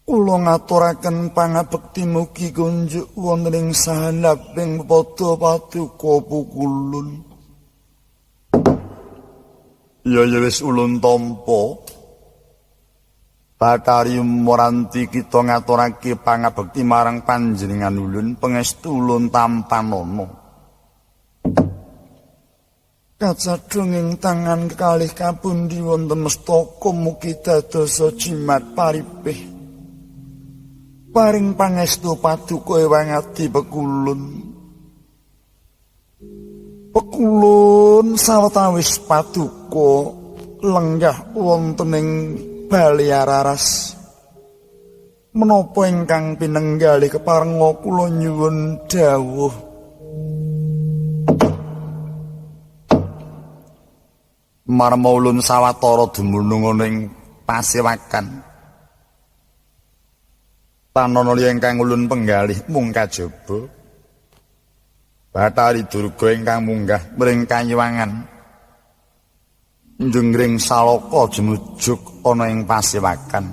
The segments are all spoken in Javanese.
Kula ngaturaken pangabekti mugi kunjuk wonten ing sahalaping padha paduka pukulun. Ya wis ulun tampa. Bathari Moranti kita ngaturake pangabekti marang panjenengan ulun pangestu ulun tampanana. Kacadhong ing tangan kekalih kapundi wonten mestaka mugi dadosa jimat paripih. Paring pangestu paduka ewang adi pekulun. Pekulun sawetawis paduka lenggah wonten ing Bali Araras. Menapa ingkang pinenggali keparenga kula nyuwun dawuh. Marma ulun sawetara dumunung ing pasewakan. Tanana ingkang ulun penggalih mung kajaba. Bathari Durga ingkang munggah mring Kayuwangan. Njengring salaka jumujuk ana ing pasewakan.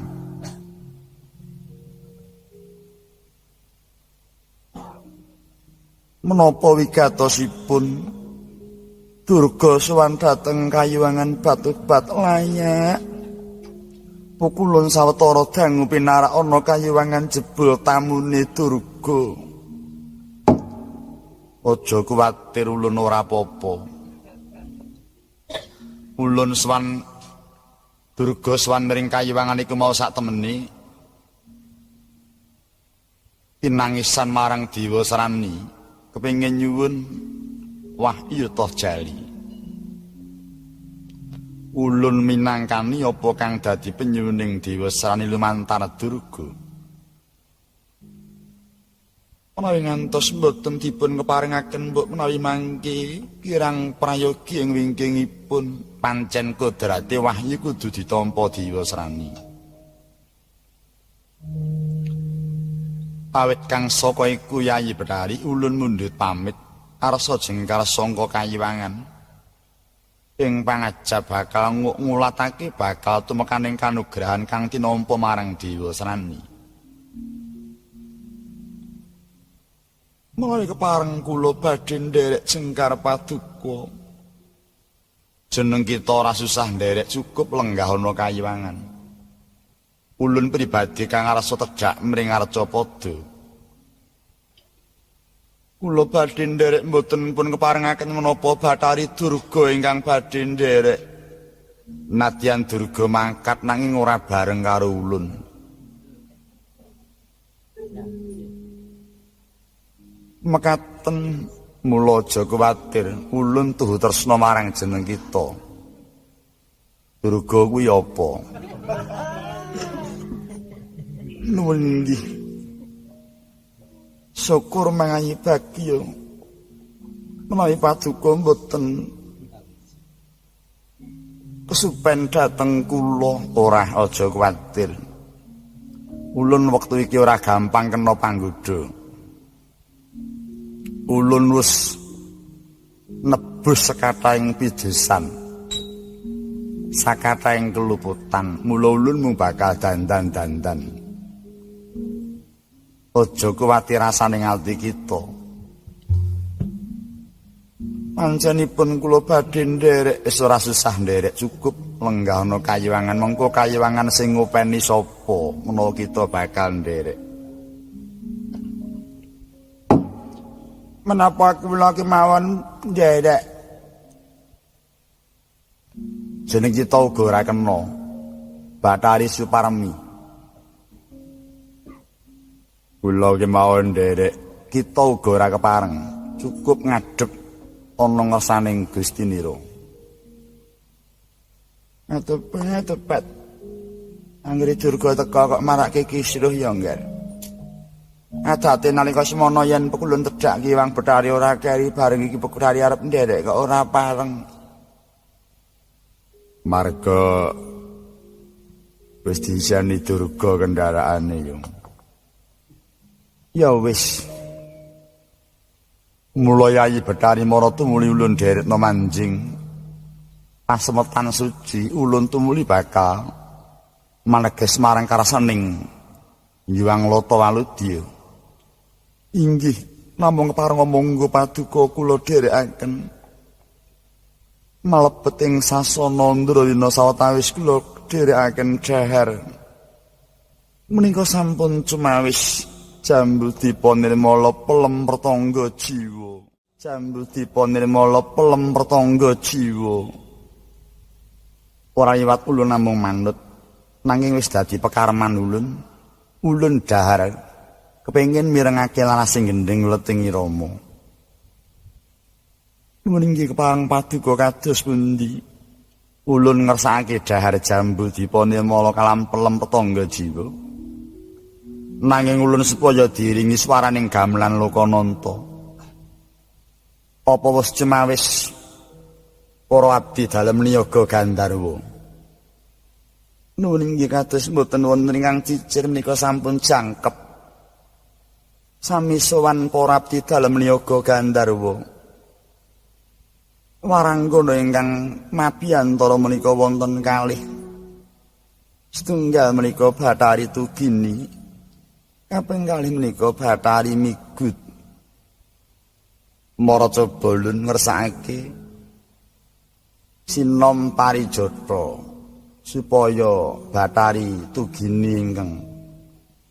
Menapa wigatosipun Durga sowan dhateng Kayuwangan Batubat layak. Pukulun sawetara dangu pinarak ana Kayuwangan jebul tamune Durga. Aja kuwatir ulun ora apa-apa. Ulun swan Durga swan mring Kayuwangan iku mau sak temeni pinangisan marang Dewa Srani kepengin nyuwun wahyu toh jali. Ulun minangkani apa kang dadi penyuwuning Dewa Srani lumantar Durga. Menawi ngantos mboten dipun keparingaken mbok menawi mangke kirang prayogi ing wingkingipun pancen kodrate wahyu kudu ditampa Dewa Srani. Awit kang saka iku Yayi Bathari ulun mundhut pamit arsa jengkar sangka Kayuwangan. Ing pangajab bakal ngulatake bakal tumekaning kanugrahan kang tinampa marang Dewa Srani. Menawi kepareng kula badhe nderek jengkar paduka. Jeneng kita ora susah nderek cukup lenggah ana Kayuwangan. Ulun pribadi kang arsa tedhak mring Arcapada. Kula badhe nderek mboten pun keparengaken menapa Bathari Durga ingkang badhe nderek. Nadyan Durga mangkat nanging ora bareng karo ulun. Mekaten mula aja kuwatir, ulun tuhu tresna marang jeneng kita. Durga kuwi apa? Nuwun inggih. Syukur mangayi bagya. Menawi paduka mboten kesupen dhateng kula, ora aja kuwatir. Ulun wektu iki ora gampang kena panggoda. Ulun wis nebus sakathahing pidesan, sakathahing keluputan, mula ulun mung bakal dandan-dandan. Aja kuwatir rasaning ati kita. Panjenipun kula badhe nderek wis ora susah nderek, cukup lenggah ana Kayuwangan. Mengko Kayuwangan sing ngopeni sapa menawa kita bakal nderek. Menapa kula kemawon nderek? Jeneng kita uga ora kena. Bathari Suparmi. Kula kemawon nderek, kita uga ora kepareng. Cukup ngadhep ana ngersaning Gusti Nira. Tepat. Anggere Durga teka kok marake kisruh ya ngger. Adate nalika semana yen pekulun tedhak Kiwang Bathari ora keri bareng iki Bathari arep nderek kok ora pareng. Marga wis disani Durga kendaraane yo. Ya wis. Mula Yayi Bathari mara tumuli ulun derekna manjing. Pasemetan suci ulun tumuli bakal maneges marang karasaning Yuang Loto Waludya. Inggih, namung kepareng monggo paduka kula dherekaken. Malebet ing sasana Ndrayana sawetawis kula dherekaken dhahar. Menika sampun cumawis jambu dipunirmala pelem pertangga jiwa. Jambu dipunirmala pelem pertangga jiwa. Ora liwat ulun namung manut, nanging wis dadi pekareman ulun. Ulun dahar kepengin mirengake lalasing gending leting irama. Meninggih kepareng paduka kados pundi? Ulun ngersakake dahar jambu dipunirmala kalam pelem pertangga jiwa. Nanging ulun supaya diiringi swaraning gamelan Lokananta. Apa wis cemawis para abdi dalem niyaga Gandharwa? Nuwun inggih kados mboten wonten ingkang cicir menika sampun jangkep. Sami sowan para abdi dalem niyaga Gandharwa. Waranggana ingkang mabiyantara menika wonten kalih. Setunggal menika Bathari Tugini. Kaping kalih menika Bathari Migut. Maraca Balun ngersakake sinom parijata supaya Bathari Tugini ingkang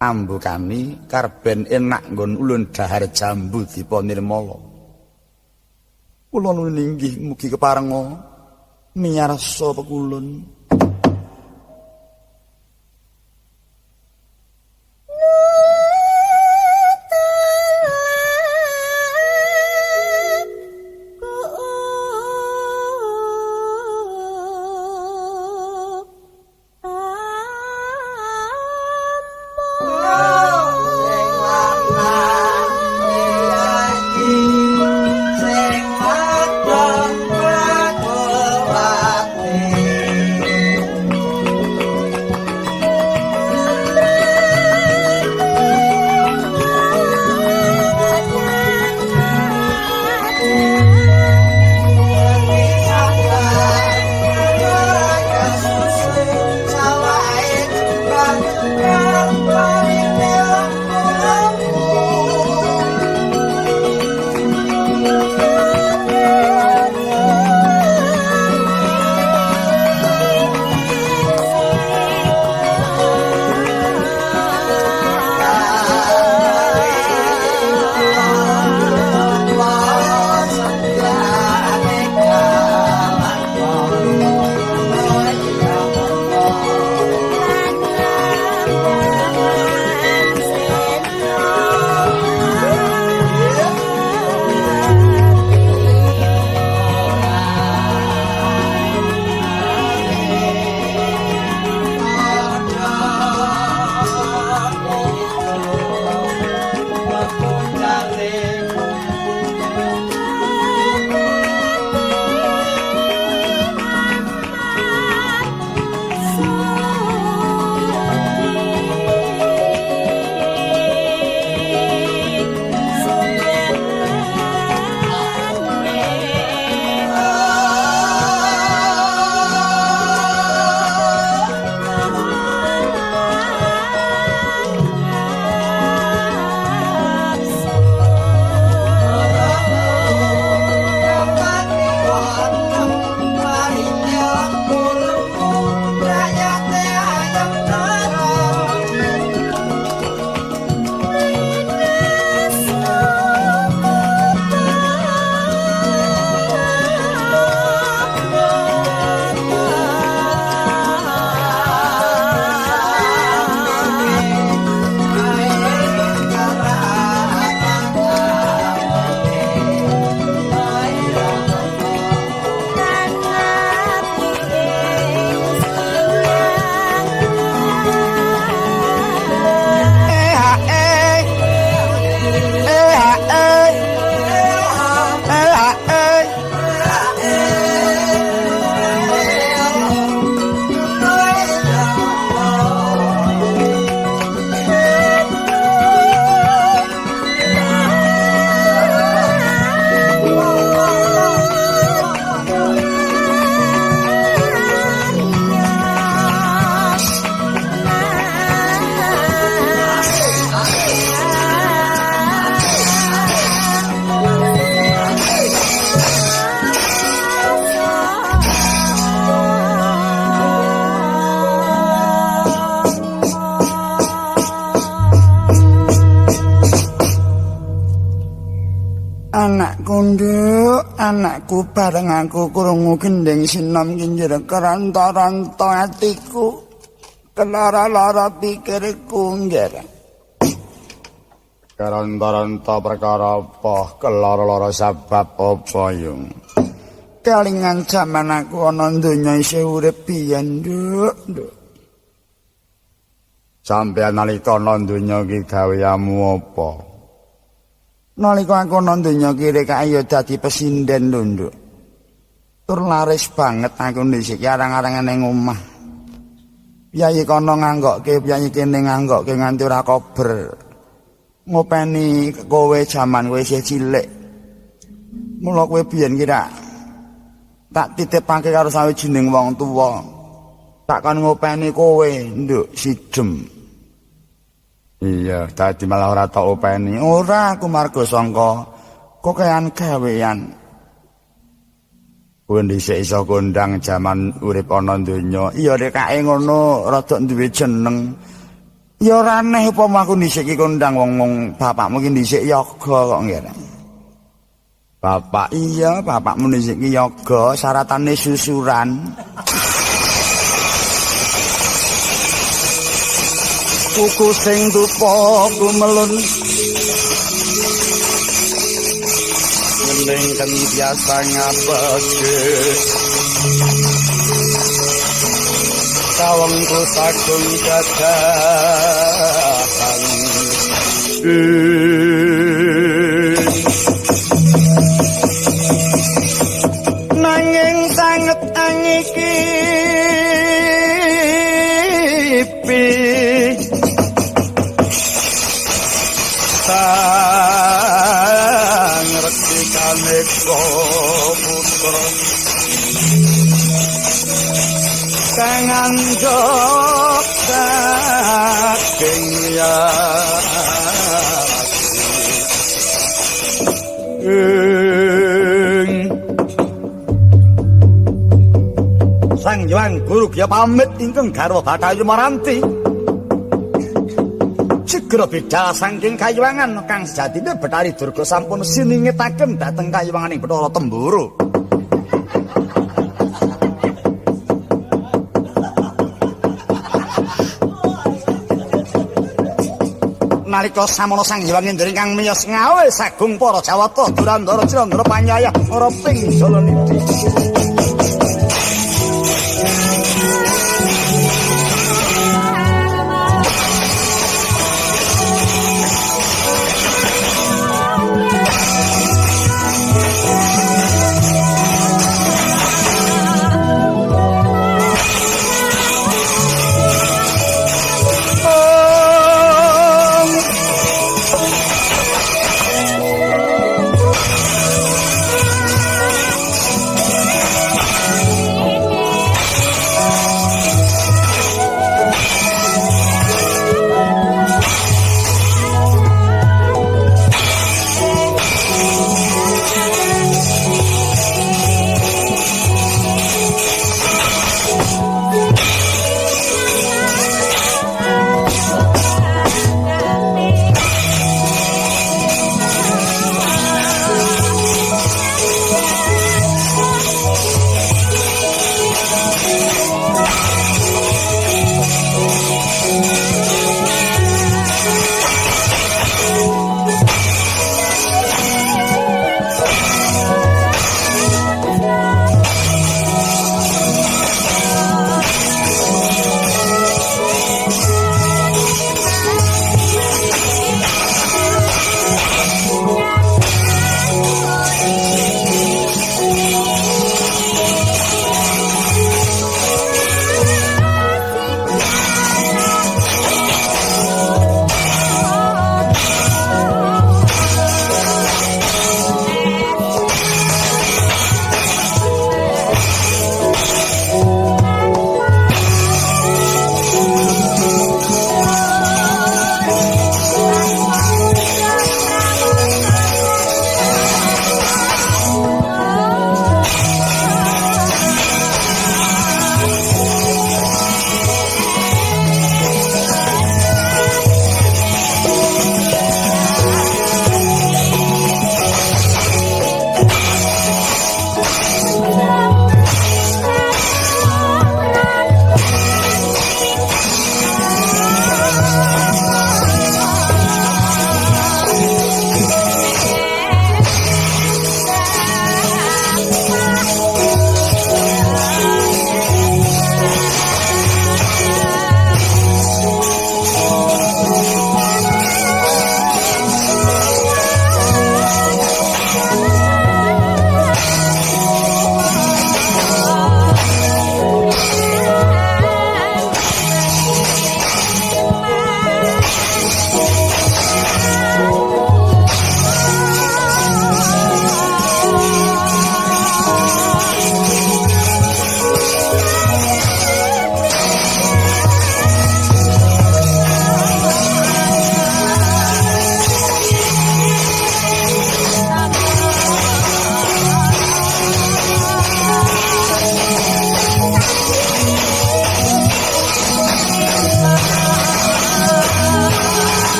ambukani karben enak nggon ulun dahar jambu dipunirmala. Kula nuwun inggih mugi keparenga miyarsa pekulun. anakku bareng aku krungu gending sinom kinjir keronto-ronto atiku kelara-lara pikirku nggih. Keronto-ronto perkara apa kelara-lara sebab apa yung kelingan jaman aku ana donya isih urip biyen nduk sampeyan nalika ana donya iki gaweamu apa? Nalika aku ana donya kire kae ya dadi pesinden lho nduk. Tur laris banget aku dhisik arang-arangan ning omah. Piyayi kono nganggokke, piyayi kene nganggokke nganti ora kober. Ngopeni kowe jaman kowe isih cilik. Mula kowe biyen kira tak titipake karo sawijining wong tuwa. Takkan ngopeni kowe nduk sijem. Iya, dadi malah ora tak openi. Ora aku marga sangka kokean gawean. Kowe dhisik iso kondang jaman urip ana donya. Iya rek kae ngono rada duwe jeneng. Ya ora aneh apa aku dhisik iki kondang wong bapakmu iki dhisik yoga kok nggih. Bapak iya, bapakmu dhisik iki yoga, syaratane susuran. Kuku sing dupa gumelun ngening kan biasa ngabeke sawengku sagung dadahan nanging sanget angiki ngrektikane putra kang andhok saking Sang Hyang Guru Gya pamit ingkang garwa Batayu Maranti. Segera bidal saking Kayuwangan kang sejatine Betari Durga sampun siningetaken dhateng Kayuwanganing Bathara Temburu. Nalika samono Sang Hyang Indra ingkang miyos ngawe sagung para Jawata Durandara Cirandara Panyaya ora ping Jalaniti.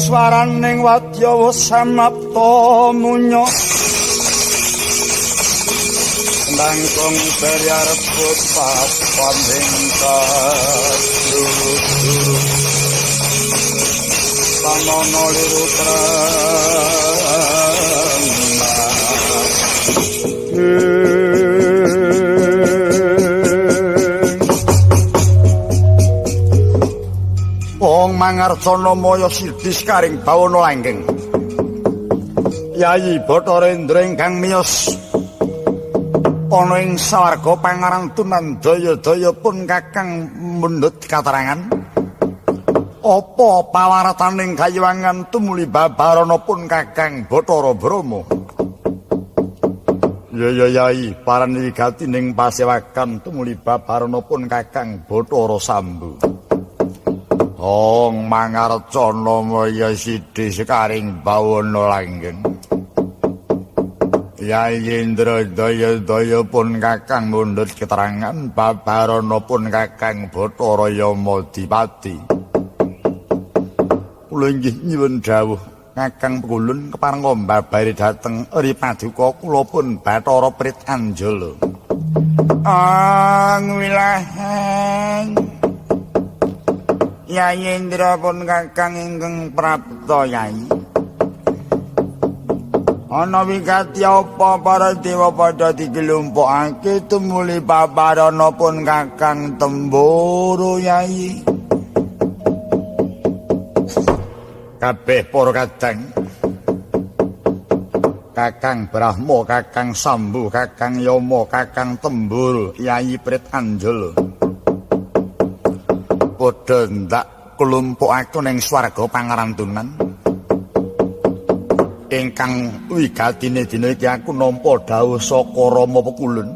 swaraning wadya samapta munya langkung beryarbut papan ingkang luru panono liru wong mangarcana maya sidis karing bawana langgeng Yayi Bathara Indra ingkang miyos ana ing sawarga pangarantunan daya-daya pun kakang mundhut katerangan apa pawartaning kayuwangan tumuli babarana pun kakang Bathara Brama ya Yayi paran wigati ning pasewakan tumuli babarana pun kakang Bathara Sambu Ong mangarcana maya sidhi sekaring bawana langgeng Yayi Indra daya-daya pun kakang mundhut keterangan babarana pun kakang Bathara Yamadipati kula inggih nyuwun dawuh kakang Pengulun kepareng mbabari dhateng ri paduka kula pun Bathara Prit Anjala wilahan Yayi Indra pun kakang ingkang prapta Yayi ana wigati apa para dewa padha digelumpukake tumuli babarana pun kakang Tembara Yayi kabeh para kadang kakang Brahma kakang Sambu kakang Yama kakang Tembara Yayi Prit Anjala padha ndak klumpukake ning swarga pangarantunan ingkang wigatine dina iki aku nampa dawuh saka Rama Pekulun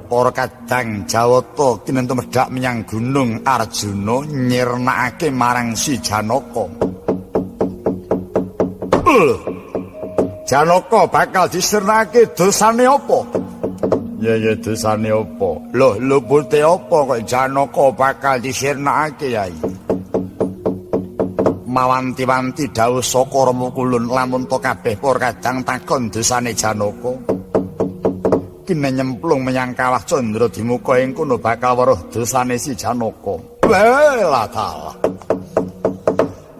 para kadang Jawata kinentu medhak menyang Gunung Arjuna nyirnakake marang si Janaka Janaka bakal disirnakake dosane apa ya dosane apa lho pute apa kok Janaka bakal disirnakake Yayi mawanti-wanti dawuh saka Rama Kulun lamun to kabeh para kadang takon dosane Janaka kene nyemplung menyang kawah Candra Dimuka ing kono bakal weruh dosane si Janaka lah talah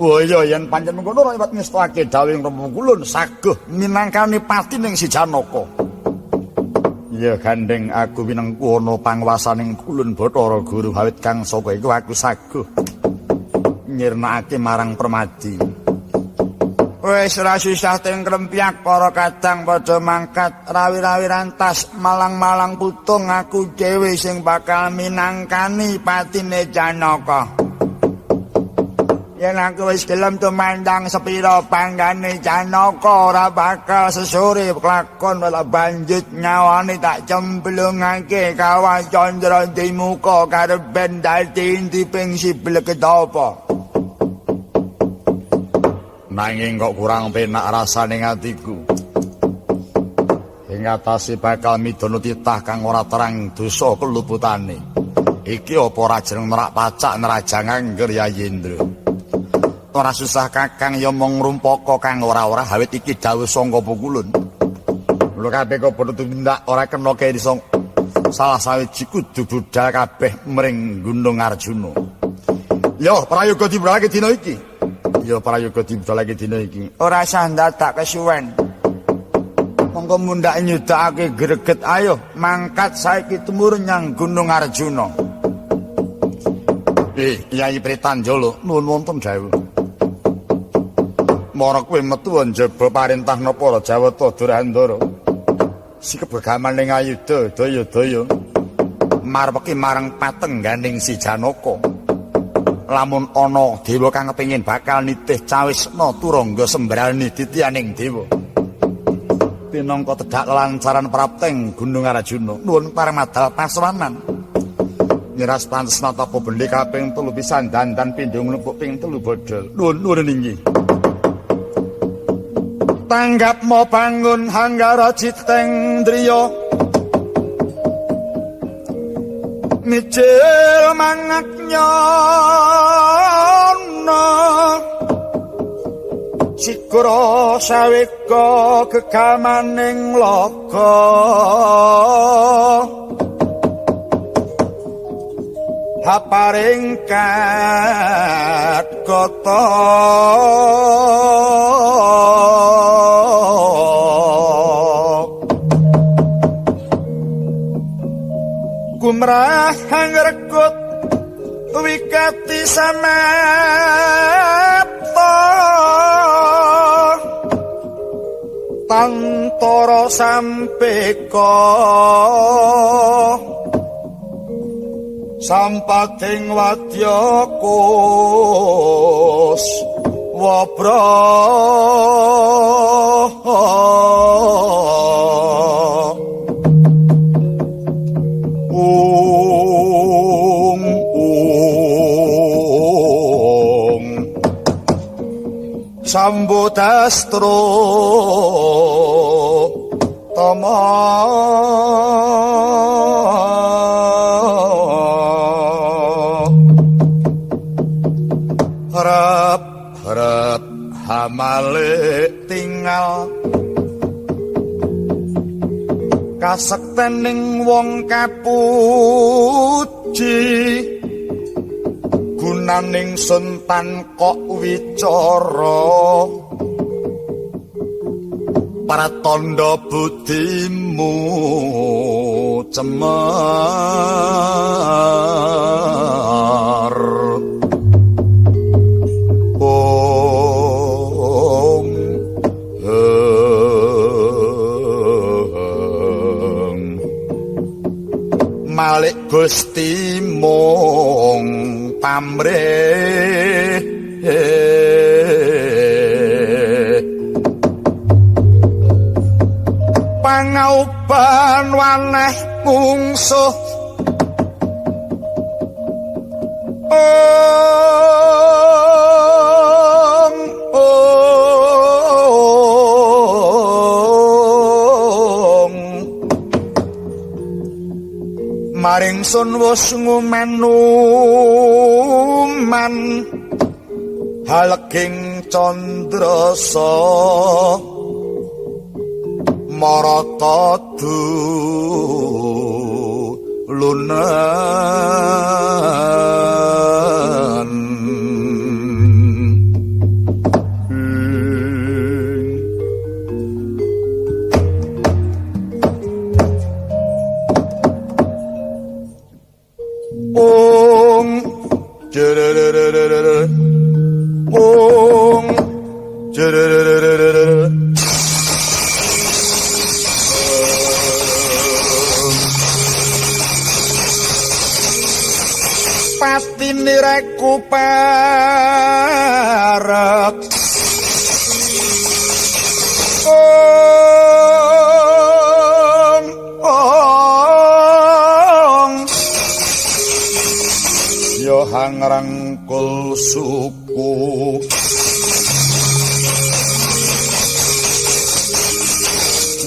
iya yen pancen ngono ora iwat ngestake dawuh Rama Kulun saguh minangkani pati ning si Janaka ya gandeng aku winengku ana panguwasaning Kulun Bathara Guru awit kang saka iku aku saguh nyirnakake marang Permadi wis ora susah teng krempiak para kadang padha mangkat rawi-rawi rantas malang-malang putung aku dhewe sing bakal minangkani patine Janaka yen aku wis gelem tumandang sepira panggane Janaka ora bakal sesore kelakon wala banjut nyawane tak cemplungake kawah Candra Dimuka kareben dadi inti ping sibleket apa nanging kok kurang penak rasane atiku ing atase bakal midono titah kang ora terang dosa keluputane iki apa ora jeneng nerak pacak nerajang angger Yayi Indra ora susah kakang ya mung ngrumpaka kang ora-ora awit iki dawuh sangka Pukulun lho kabeh kok padha tumindak ora kena kaya disong salah sawiji kudu budal kabeh mring Gunung Arjuna yo prayoga dibrake dina iki ya prayoga dibedalake dina iki ora usah ndadak kesuwen monggo mundhak nyudakake greget ayo mangkat saiki tumurun nyang Gunung Arjuna Yayi Prit Anjala nuwun wonten dawuh mara kowe metu njaba parentahna para Jawata Durandara sikep gegaman ning ayuda daya-daya marepake marang patengganing si Janaka lamun ana dewa kang kepengin bakal nitih cawisna turangga sembrani titianing dewa pinangka tedhak lancaran prapteng Gunung Arjuna nuwun paramadal paswanan nyeras pancesna tapa bendhe kaping 3 pisan dandan pindho nglempuk ping 3 bodol nuwun inggih tanggap mo bangun hanggara citeng driya mijil mangak nyon ana sikra saweka gegamaning laga haparing kata kumrah ngrekut wikati samapta tantara sampeka sampating wadya kus wabra Sambodastro tama harap hamale tinggal kasektening wong kapuji gunaning suntan kok wicara para tondo budimu cemar Malik Gusti mung pamrih pangauban waneh mungsuh maring sun wus ngumenuman haleging candrasa marata lunan patine reku parek yo hangrangkul suku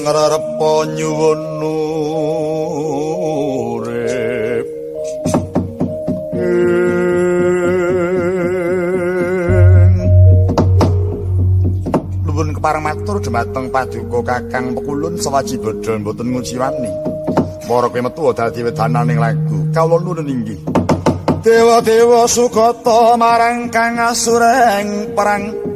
ngrerepa nyuwun urip nuwun kepareng matur dhumateng paduka Kakang Pekulun sawaji bodho mboten ngujiwani para kowe metu dadi wedananing lagu kawula nuwun inggih dewa-dewa sugata marang kang asureng perang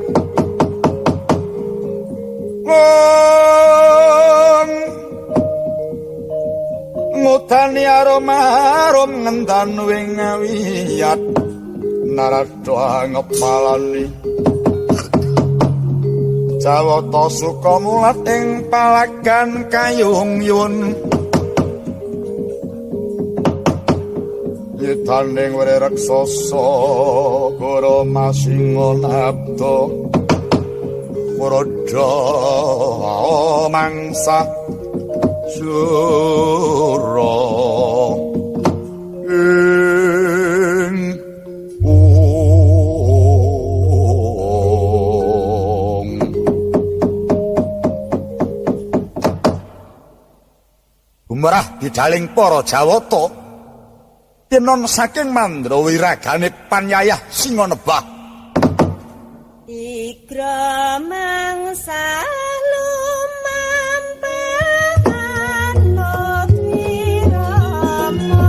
ngutani aromarum ngendan wing ngawiyat narada ngepalani jawata suka mulat ing palagan kayung yun yitaning were raksasa kara masingon abdo Waraja mangsa sura ing Umrah didaling para Jawata tinon saking mandra wiragane panyayah Singonebah Igra mangsa lumampahan wirama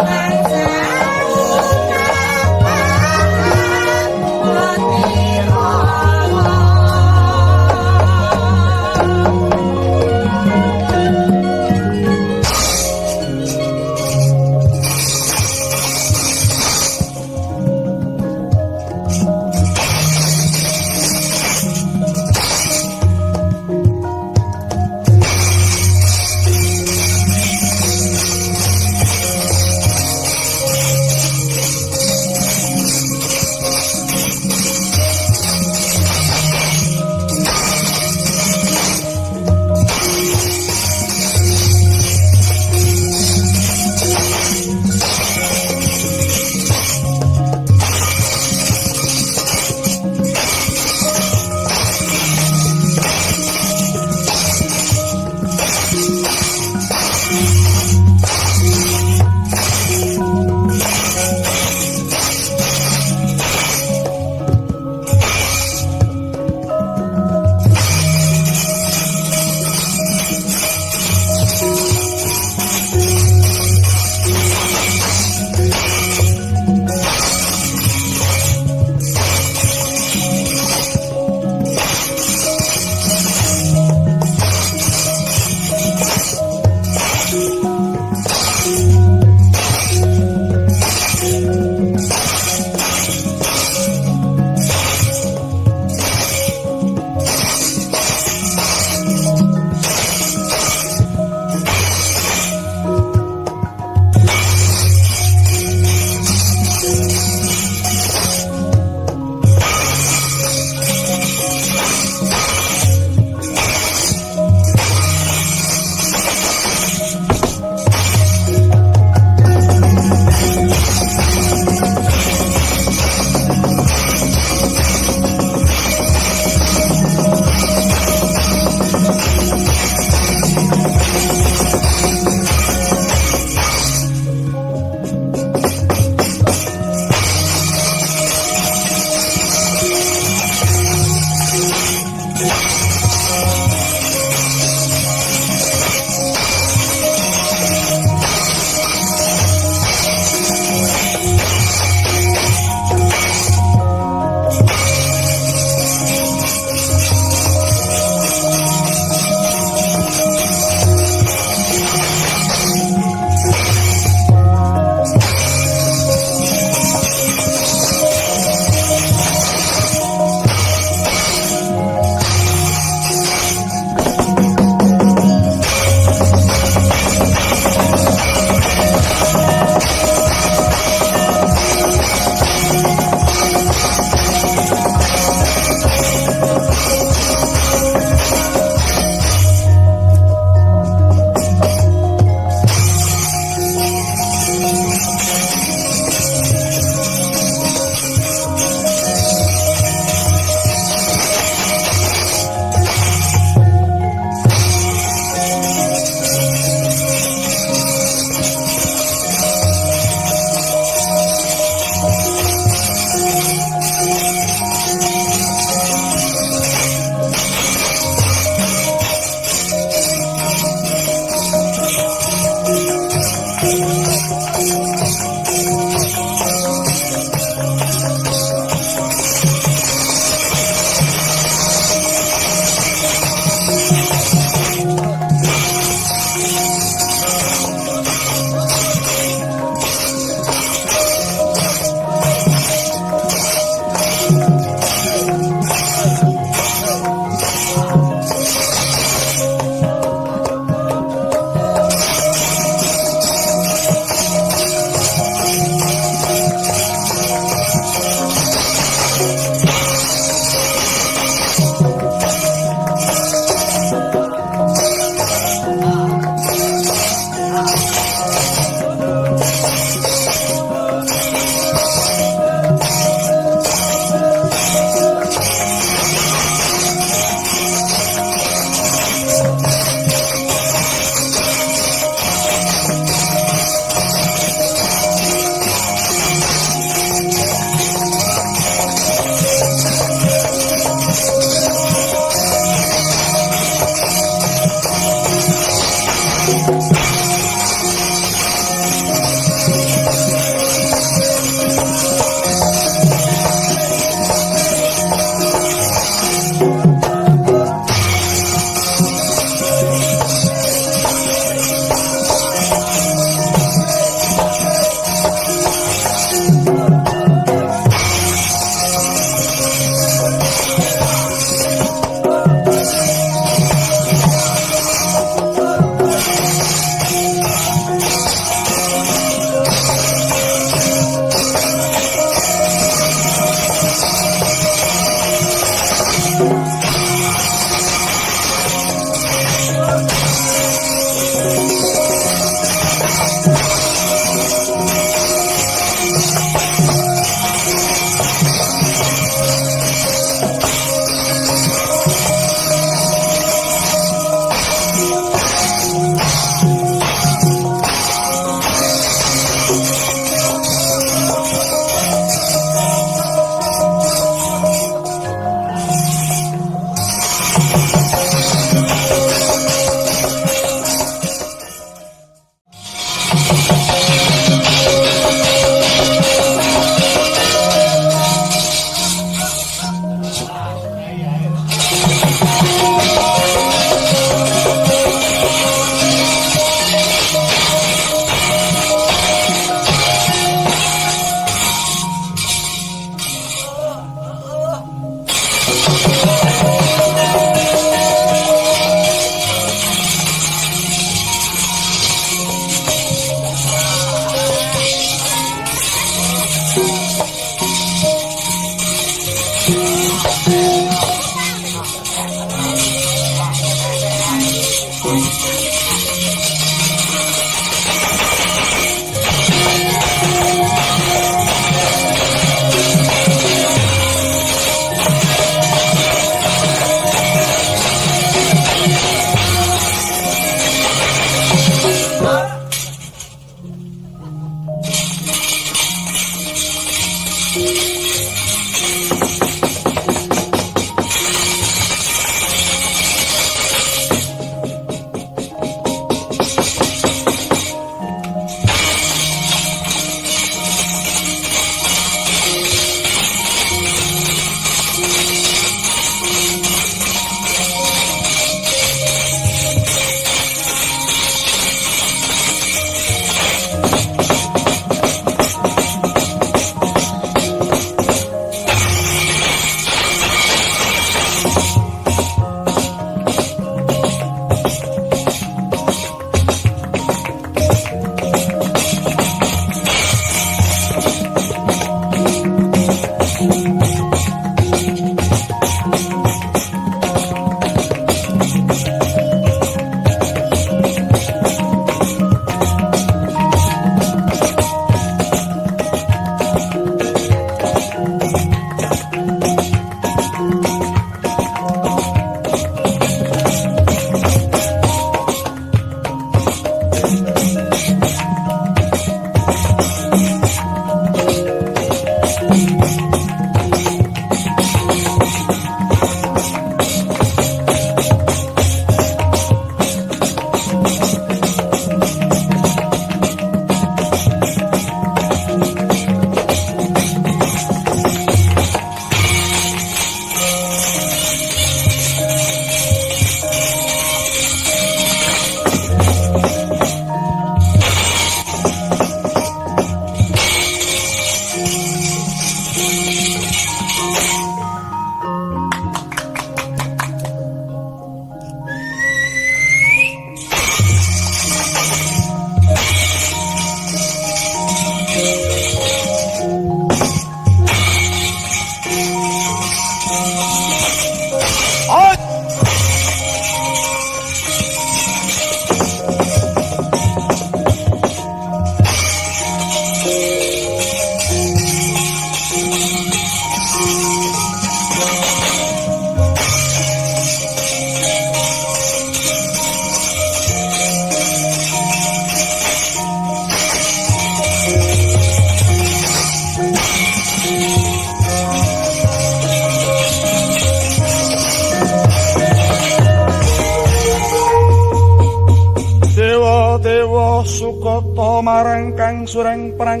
Sukata marang kang sureng perang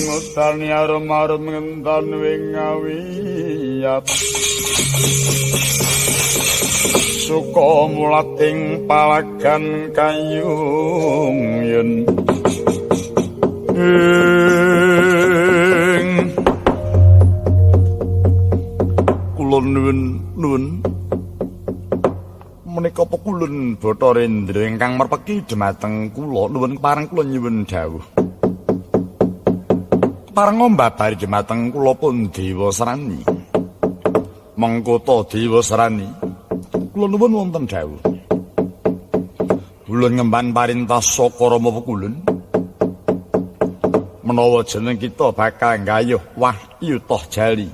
ngutani arum-arum ngentan wing ngawiyat suka mulating palagan kayung yen kula nuwun menika pekulun Bathara ingkang merpeki dhumateng kula nuwun pareng kula nyuwun dawuh. Pareng mbabari dhumateng kula pun Dewa Serani. Mengko ta Dewa Serani kula nuwun wonten dawuh. Ulun ngemban parintah saka Rama Pekulun. Menawa jeneng kita bakal nggayuh wahyu toh jali.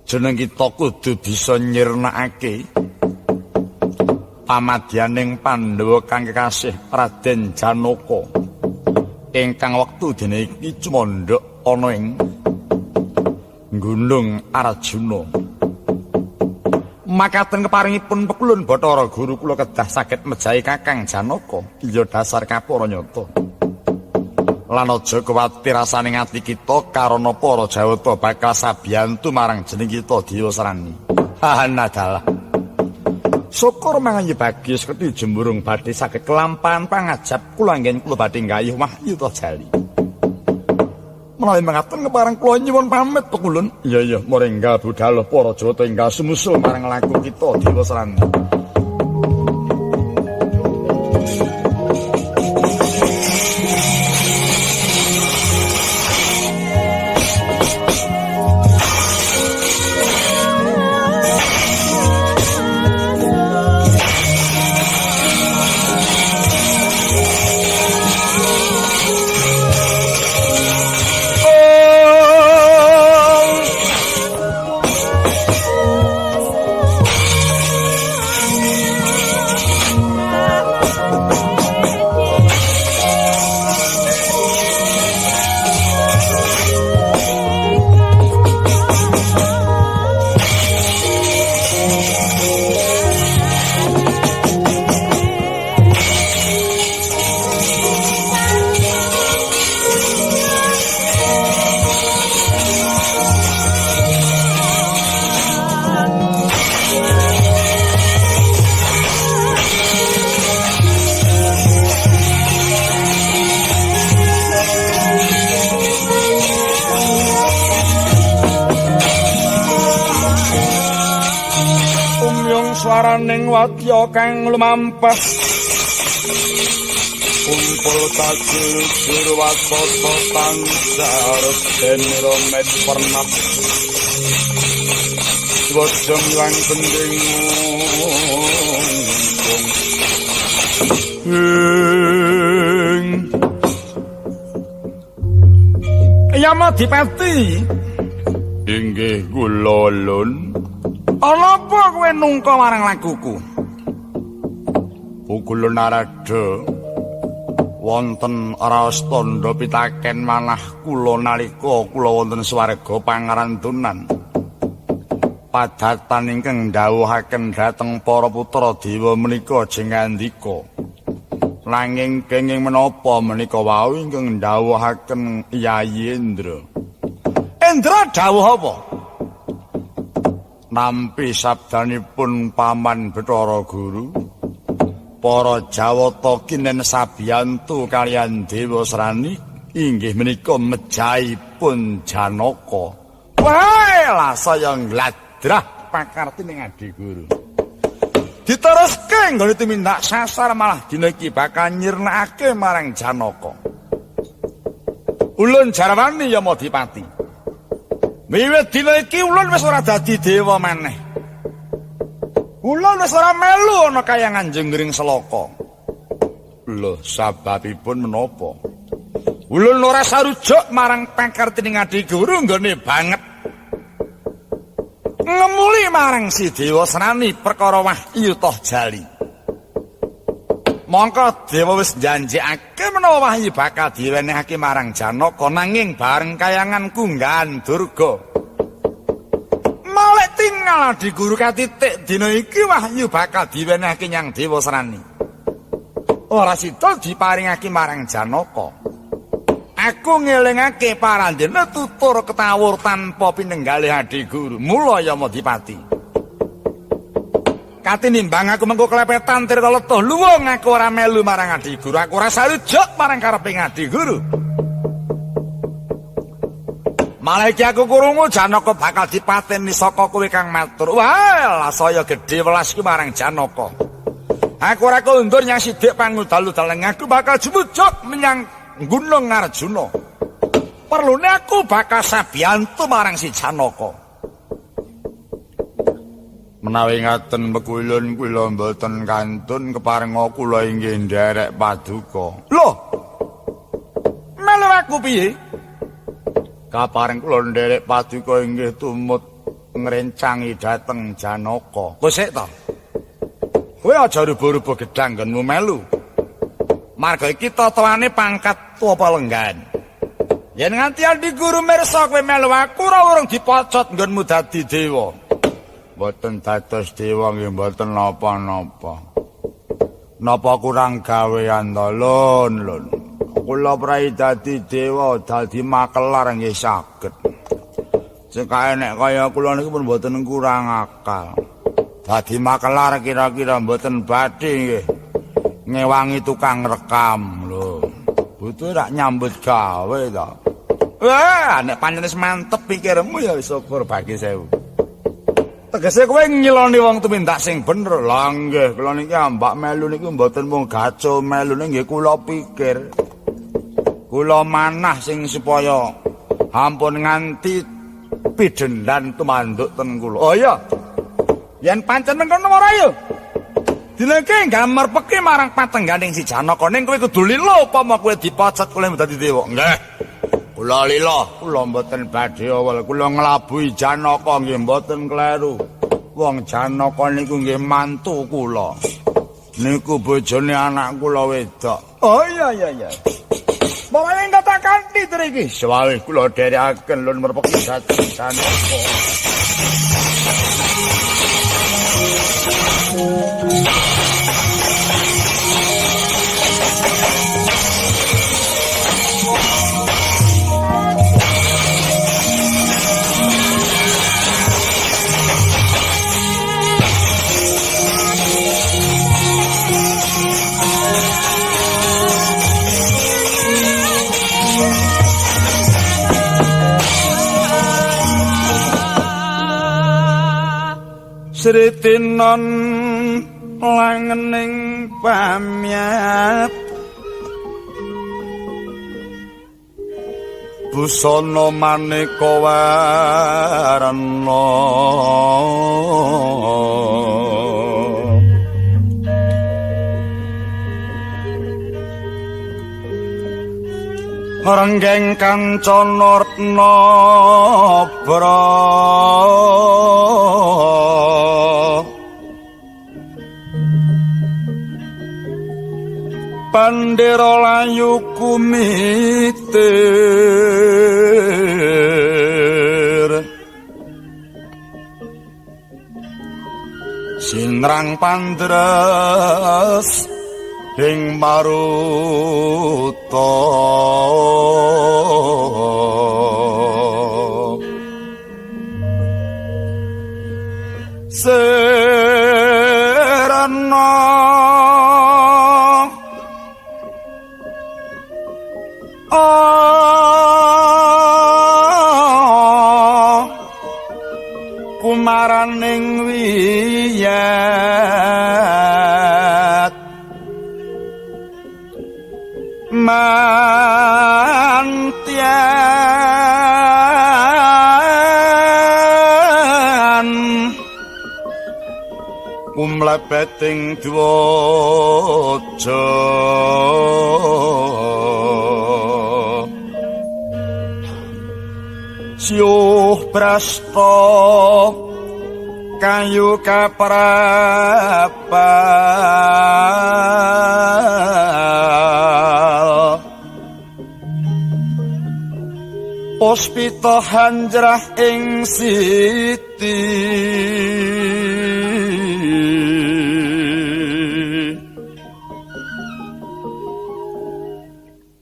Jeneng kita kudu bisa nyirnakake pamadyaning Pandhawa kang kekasih Raden Janaka ingkang wektu dene iki cumandhak ana ing Gunung Arjuna. Makaten keparingipun Pekulun Bathara Guru kula kedah saged mejahi Kakang Janaka iya dasar kapara nyata. Lan aja kuwatir rasaning ati kita karana para Jawata bakal sabiyantu marang jeneng kita Dewa Serani. Nadalah syukur mangayi bagus kethi jemburung badhe saged kelampahan pangajab kula anggen kula badhe nggayuh wahyu ta jali. Menawi mangaten kepareng kula nyuwun pamit Pekulun. Iya moringga budhal para Jawata ingkang sumusul marang laku kita Dewa Serani. wiraning wadya kang lumampah kumpul kajil sirwatata tansar den romet pernah wajeng lan kending Yamadipati inggih kula Ulun ana apa kowe nungka marang lakuku Kula Narada wonten raos tandha pitaken manah kula nalika kula wonten swarga pangarantunan padatan ingkang dawuhaken dhateng para putra dewa menika jengandika nanging kenging menapa menika wau ingkang dawuhaken Yayi Indra dawuh apa nampi sabdanipun paman Bathara Guru para Jawata kinen sabiyantu kaliyan Dewa Srani inggih menika mejahipun Janaka. Wae lah saya ngladrah pakarti ning Adi Guru. Diteruske nggone tumindak sasar malah dina iki bakal nyirnakake marang Janaka. Ulun jarwani Yamadipati. Wiwit dina iki ulun wis ora dadi dewa maneh. Ulun wis ora melu ana kayangan jenggring selaka. Lho, sababipun menapa? Ulun ora sarujuk marang pakartining Adi Guru nggone banget. Ngemuli marang si Dewa Srani perkara wahyu toh jali. Mongko dewa wis janjekake menawa wahyu bakal diwenehake marang Janaka nanging bareng kayangan Kunggahan Durga. Malek tinggal Adi Guru katitik dina iki wahyu bakal diwenehake nyang Dewa Srani. Ora sida diparingake marang Janaka. Aku ngelingake parandene tutur ketawur tanpa pinenggalih Adi Guru. Mula Yamadipati. Katinimbang aku mengko klepetan tirta letuh luwung aku ora melu marang Adi Guru. Aku ora sarujuk marang kareping Adi Guru. Malah iki aku krungu Janaka bakal dipateni saka kowe kang matur. Wah, saya gedhe welasku marang Janaka. Aku ora kondur nyang sithik pangudal-udal aku bakal jumujuk menyang Gunung Arjuna. Perlune aku bakal sabiyantu marang si Janaka. Menawi ngaten bekulun kula mboten kantun keparenga kula inggih nderek paduka. Lho. Melu aku piye? Kapareng kula nderek paduka inggih tumut ngrencangi dhateng Janaka. Kowe sik to. Kowe aja rubo-rubo gedang nggonmu melu. Marga iki tatawane pangkat apa lenggan. Yen nganti Adi Guru mirsa kowe melu aku ora urung dipocot nggonmu dadi dewa. Mboten dados dewa nggih mboten napa-napa. Napa kurang gawean to, Lun. Kula prai dadi dewa, dadi makelar nggih saged. Sing kaenek kaya kula niku pun mboten kurang akal. Dadi makelar kira-kira mboten badhe nggih ngewangi tukang rekam lho. Butuh rak nyambut gawe to. Wah, nek pancen wis mantep pikirmu ya wis syukur bagi sewu. Tegese kowe ngiloni wong tumindak sing bener. Lah nggih, kula niki ambak melu niku mboten mung gaco melune nggih kula pikir. Kula manah sing supaya ampun nganti pidhendan tumanduk ten kula. Oh iya. Yen pancen mengkono ora ya. Dileke gambar peki marang patengganing si Janaka ning kowe kudu lila upama kowe dipocot kowe dadi dewa. Nggih. Kula lila, kula mboten badhe awal kula nglabuhi Janaka nggih mboten kleru. Wong Janaka niku nggih mantu kula. Niku bojone anak kula wedok. Oh iya. Pokoke tak kanthi to iki. Sawise kula dherekaken lun merpeki dhateng Janaka. Sritinon langening pamyat busana maneka warna renggeng kancana retna bra pandera layu kumitir sinrang pandres ing maruta serana kumaraning wiyat mantian kumlebeting dwaja siuh prasta kayu kaprapal puspita hanjrah ing siti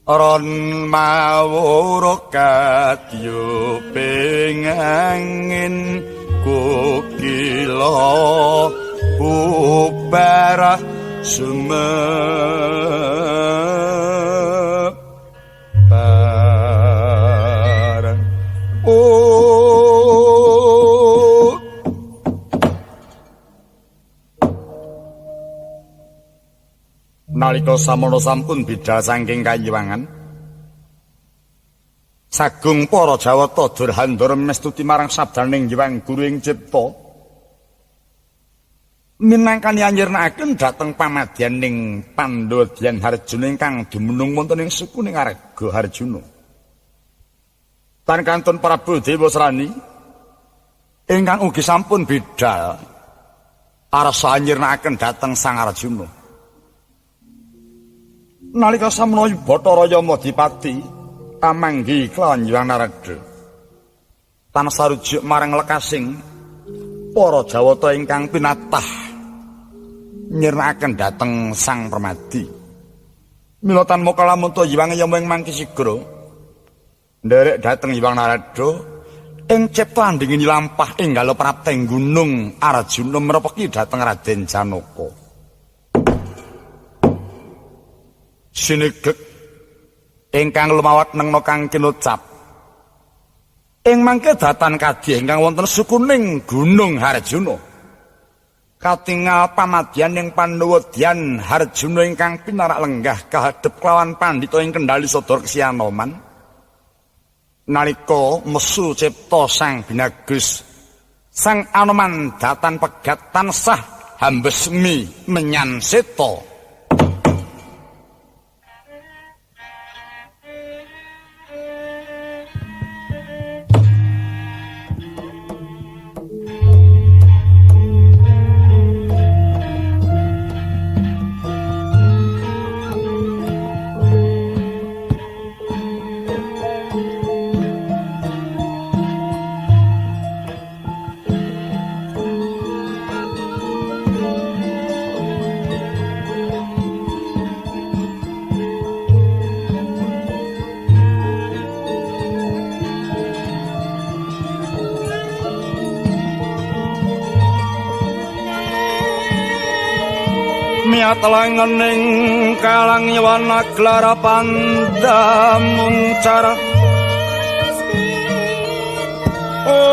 ron mawur kadya pengangin kukila ubarah sumebar nalika samono sampun bidhal saking kayiwangan sagung para Jawata durhandara mestuti marang sabdaning Hyang Guru ing cipta minangkani anyirnakaken dhateng pamadyaning Pandodyan Harjuna ingkang dumunung wonten ing sukuning Arga Harjuna tan kantun Prabu Dewasrani ingkang ugi sampun bidhal arsa anyirnakaken dhateng Sang Arjuna nalika samono Bathara Yamadipati amanggi kelawan Hyang Narada tansah rujuk marang lekasing para Jawata ingkang pinatah nyirnakaken dhateng Sang Permadi mila tan moko lamun to Hyang Yama ing mangki sigra nderek dhateng Hyang Narada ing cipta andhinging lampah enggal prapteng Gunung Arjuna mrepeki dhateng Raden Janaka sinegek ingkang lumawat nengna kang kinucap ing mangke datan kadya ingkang wonten sukuning Gunung Harjuna katingal pamadyan ing Pandodyan Harjuna ingkang pinarak lenggah kahadep kelawan pandhita ing Kendali Sadar Kesyanoman nalika mesu cipta Sang Binagus Sang Anoman datan pegat tansah hambesmi menyan seta miat langening kalang yawana glara pandamuncara Om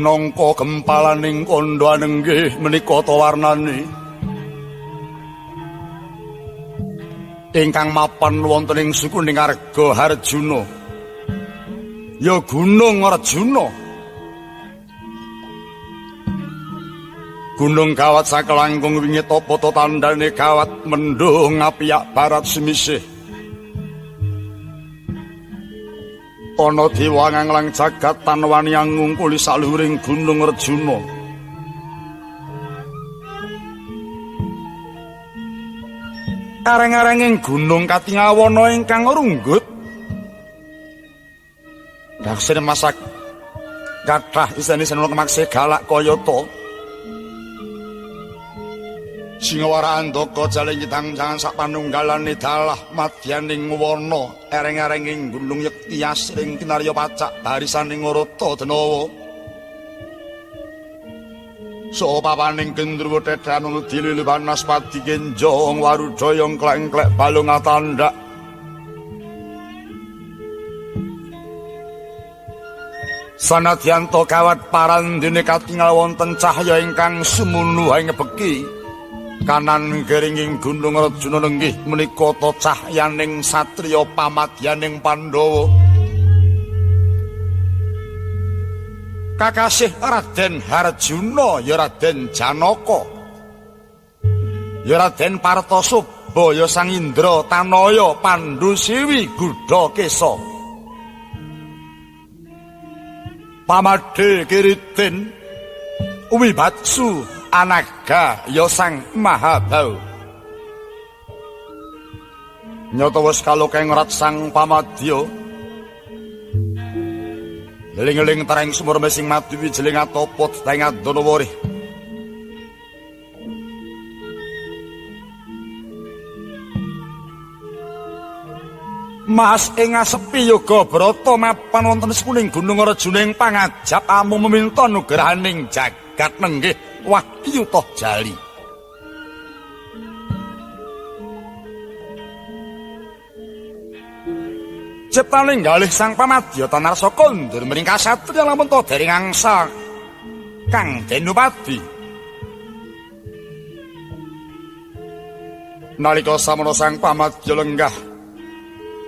minangka gempalaning kandha nenggih menika ta warnane ingkang mapan wonten ing sukuning Arga Harjuna ya Gunung Arjuna. Gunung Gawat sakelangkung wingi tapa tandane gawat mendung apiak barat semisih. Ana dewa nganglang jagat tanwani ngungkuli saluring Gunung Arjuna. Areng-arenging gunung Katingawana ingkang runggut. Daksine masak kathah isen-isen kemakse galak kayata. Singawara Andaka jaling nyidang-jangan sak panunggalane dalah madyaning wana ereng-erenging gunung yekti asring kinarya pacak barisaning Ngarata Denawa. So papaning gendruwo tedan dilili Banaspati Kenjong Warudaya klek-klek balung atandak. Sanadyan to kawat parandene katingal wonten cahya ingkang sumunu ngebeki. Kanan keringing Gunung Arjuna nenggih menika ta cahyaning satriya pamadyaning Pandhawa. Kakasih Raden Harjuna ya Raden Janaka. Ya Raden Partasubha ya Sang Indra Tanaya Pandhu Siwi Gudha Kesa. Pamade Kiritin Wibatsu Anaga ya Sang Mahabau. Nyata wis kalokeng rat Sang Pamadya. Eling-eling tereng sumur mesing mati wijeling atopot teng Adonawari. Mas ing asepi yoga brata mapan wonten sekuning Gunung Arjuna ing pangajap amu meminta nugrahaning jagat nenggih wahyu toh jali. Ciptaning galih Sang Pamadya tanarsa kondur mring kasatriya lamun to dering angsa Kang Denupadi. Nalika samono Sang Pamadya lenggah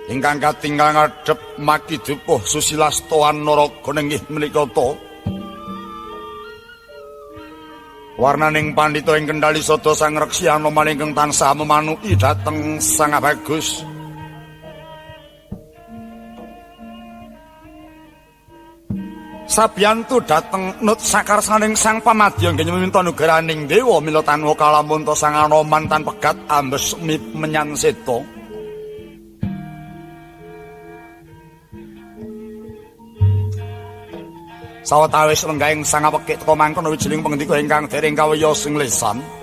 ingkang katinggal ngadhep makidupuh Susilastoan Naraga nenggih menika to warnaning pandhita ing kendhali sada Sang Reksyana maningkang tansah memanuki dhateng Sang Bagus. Sabiyantu dhateng nut sakarsaning Sang Pamadya nggih minta nugrahaning dewa mila tanwa kalamunta Sang Anoman tan pegat ambes mip menyang seta. Sawetawis lenggahing Sang Apekik teka mangkon wijining pangendika ingkang dereng kawiyos ing lesan. Kalau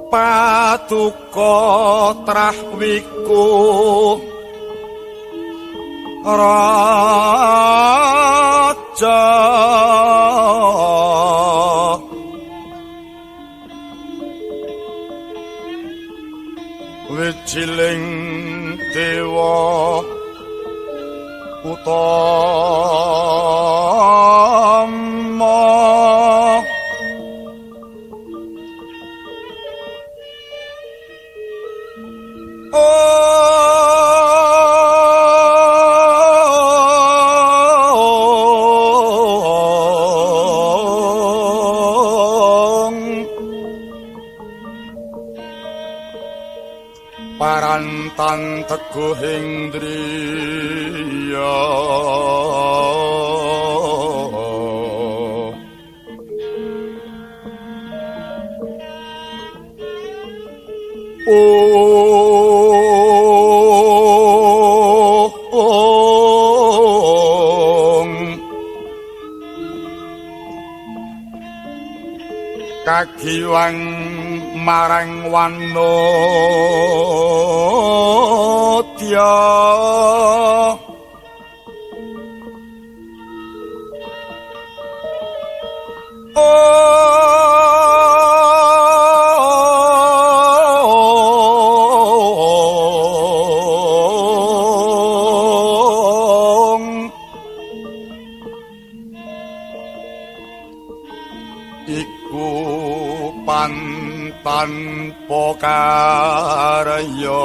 Patuko trahwiku raja wijiling dewa utama parantan teguhing driya kagiwang marang wanodya iku tanpa karya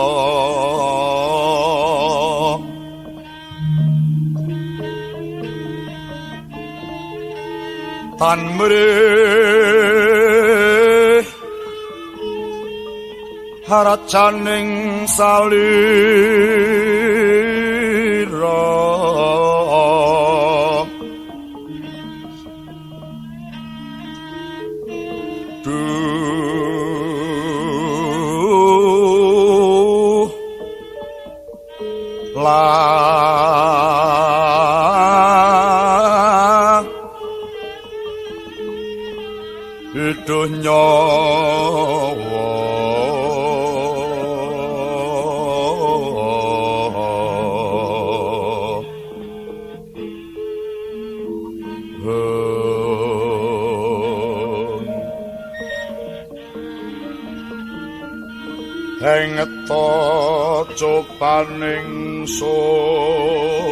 tan mrih haracaning salira hidup nyawa hengeta copaning sukma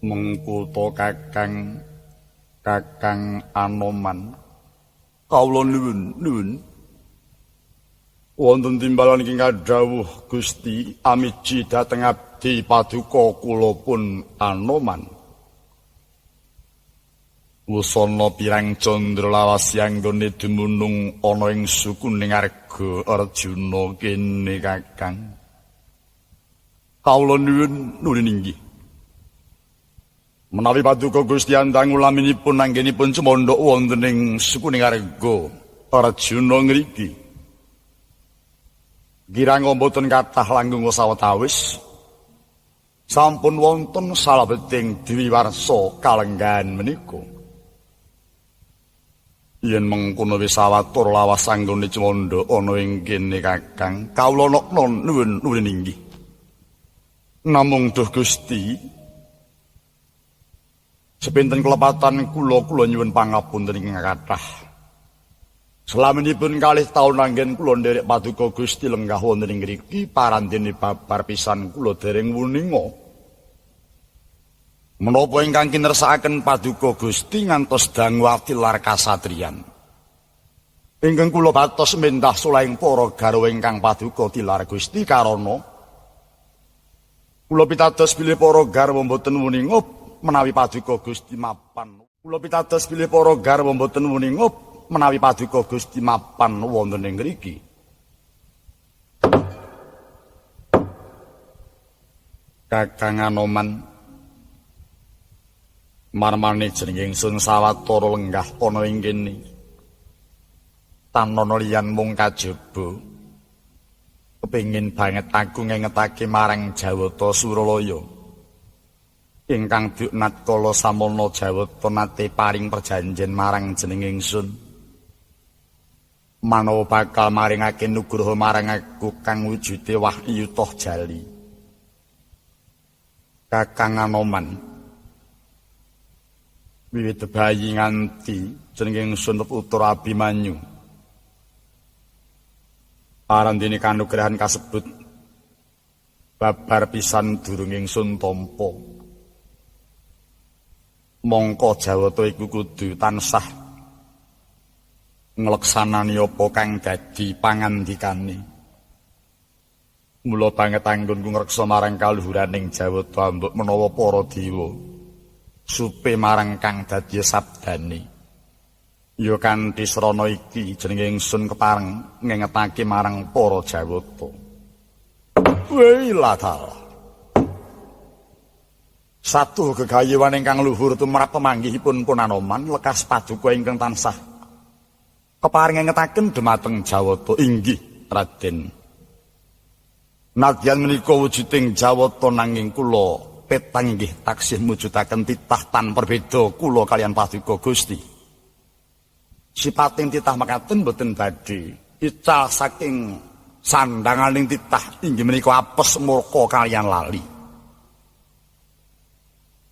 mengkuto kakang Anoman kawula nuwun wonten timbalan ingkang dawuh Gusti amiji dhateng abdi paduka kula pun Anoman wusana pirang candra lawas yanggone dumunung ana ing sukuning Arga Arjuna kene kakang kawula nuwun inggih menawi paduka Gusti andang ulaminipun anggenipun cemondhok wonten ing sukuning Arga Arjuna ngriki kirang mboten kathah langkung sawetawis sampun wonten salebeting dwiwarsa kalenggahan menika yen mengkono wis sawatur lawas anggone cemondhok ana ing kene kakang kawula nuwun inggih namung duh Gusti sepinten kelepatan kula nyuwun pangapunten ingkang kathah. Salaminipun kalih taun anggen kula nderek paduka Gusti lenggah wonten ing mriki parandene babar pisan kula dereng wuninga. Menapa ingkang kinersakaken paduka Gusti ngantos dangu tilar kasatriyan. Ingkang kula batos mentah sulaing para garwa ingkang paduka tilar Gusti karana kula pitados bilih para garwa mboten wuninga menawi paduka Gusti mapan. Kula pitados bilih para garwa mboten wuninga menawi paduka Gusti mapan wonten ing mriki. Kakang Anoman marmane jeneng ingsun sawetara lenggah ana ing kene. Tanana liyan mung kajaba. Kepengin banget aku ngengetake marang Jawata Suralaya. Ingkang Duknat kala samono Jawata nate paring perjanjen marang jeneng ingsun. Manawa bakal maringake nugraha marang aku kang wujude wahyu toh jali. Kakang Anoman wiwit bayi nganti jeneng ingsun putra Abimanyu. Parandene kanugrahan kasebut babar pisan durung ingsun tampa. Mongko Jawata iku kudu tansah ngleksanani apa kang dadi pangandikane. Mula banget anggonku ngreksa marang kaluhuraning Jawata mbok menawa para dewa supe marang kang dadi sabdane. Ya kanthi srana iki jenenge ingsun kepareng ngengetake marang para Jawata. Weilatal. Satu gegayewan ingkang luhur tumrap pemanggihipun pun Anoman lekas paduka ingkang tansah keparing ngetaken dumateng Jawata inggih Raden. Nadyan menika wujuding Jawata nanging kula petang inggih taksih mujudaken titah tan perbeda kula kalian paduka Gusti. Sipating titah makaten boten badhe ical saking sandanganing titah inggih menika apes murka kalian lali.